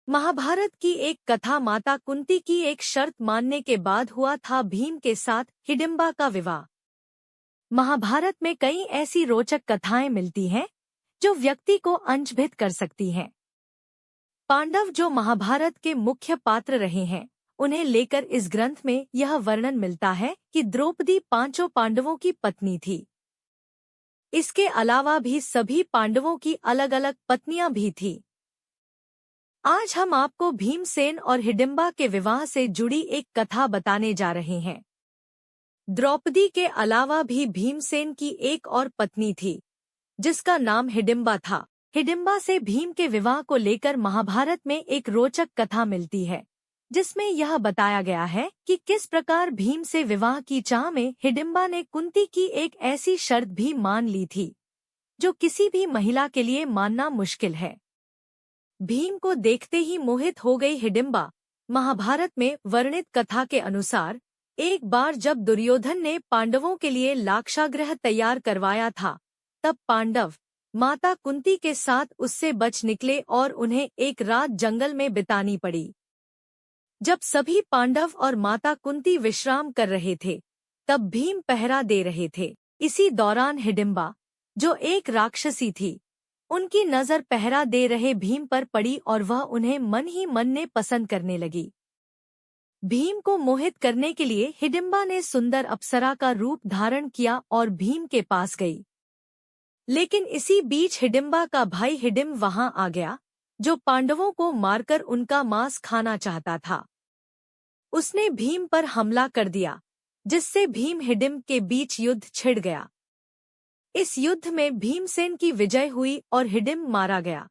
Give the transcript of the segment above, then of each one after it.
महाभारत की एक कथा माता कुंती की एक शर्त मानने के बाद हुआ था भीम के साथ हिडिंबा का विवाह। महाभारत में कई ऐसी रोचक कथाएं मिलती हैं जो व्यक्ति को अनभित कर सकती हैं। पांडव जो महाभारत के मुख्य पात्र रहे हैं, उन्हें लेकर इस ग्रंथ में यह वर्णन मिलता है कि द्रौपदी पांचों पांडवों की पत्नी थी। इसके अलावा भी सभी पांडवों की अलग अलग पत्नियां भी थीं। आज हम आपको भीमसेन और हिडिंबा के विवाह से जुड़ी एक कथा बताने जा रहे हैं। द्रौपदी के अलावा भी भीमसेन की एक और पत्नी थी, जिसका नाम हिडिंबा था। हिडिंबा से भीम के विवाह को लेकर महाभारत में एक रोचक कथा मिलती है, जिसमें यह बताया गया है कि किस प्रकार भीम से विवाह की चाह में हिडिंबा ने कुंती की एक ऐसी शर्त भी मान ली थी, जो किसी भी महिला के लिए मानना मुश्किल है। भीम को देखते ही मोहित हो गई हिडिंबा। महाभारत में वर्णित कथा के अनुसार एक बार जब दुर्योधन ने पांडवों के लिए लाक्षागृह तैयार करवाया था, तब पांडव माता कुंती के साथ उससे बच निकले और उन्हें एक रात जंगल में बितानी पड़ी। जब सभी पांडव और माता कुंती विश्राम कर रहे थे, तब भीम पहरा दे रहे थे। इसी दौरान हिडिंबा, जो एक राक्षसी थी, उनकी नजर पहरा दे रहे भीम पर पड़ी और वह उन्हें मन ही मन में पसंद करने लगी। भीम को मोहित करने के लिए हिडिंबा ने सुंदर अप्सरा का रूप धारण किया और भीम के पास गई। लेकिन इसी बीच हिडिंबा का भाई हिडिंब वहां आ गया, जो पांडवों को मारकर उनका मांस खाना चाहता था। उसने भीम पर हमला कर दिया, जिससे भीम हिडिंब के बीच युद्ध छिड़ गया। इस युद्ध में भीमसेन की विजय हुई और हिडिंब मारा गया।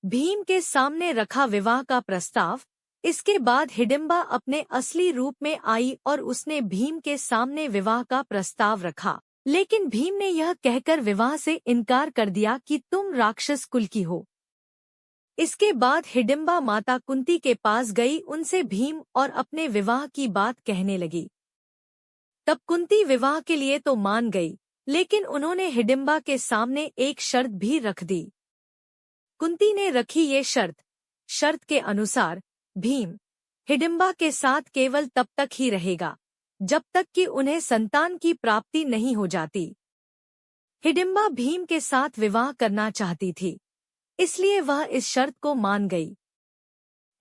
भीम के सामने रखा विवाह का प्रस्ताव। इसके बाद हिडिंबा अपने असली रूप में आई और उसने भीम के सामने विवाह का प्रस्ताव रखा, लेकिन भीम ने यह कहकर विवाह से इनकार कर दिया कि तुम राक्षस कुल की हो। इसके बाद हिडिंबा माता कुंती के पास गई, उनसे भीम और अपने विवाह की बात कहने लगी। तब कुंती विवाह के लिए तो मान गई, लेकिन उन्होंने हिडिंबा के सामने एक शर्त भी रख दी। कुंती ने रखी ये शर्त के अनुसार भीम हिडिंबा के साथ केवल तब तक ही रहेगा, जब तक कि उन्हें संतान की प्राप्ति नहीं हो जाती। हिडिंबा भीम के साथ विवाह करना चाहती थी, इसलिए वह इस शर्त को मान गई।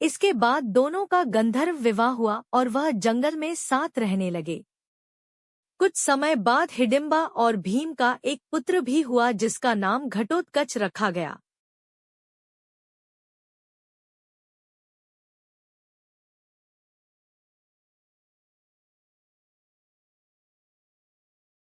इसके बाद दोनों का गंधर्व विवाह हुआ और वह जंगल में साथ रहने लगे। कुछ समय बाद हिडिंबा और भीम का एक पुत्र भी हुआ, जिसका नाम घटोत्कच रखा गया।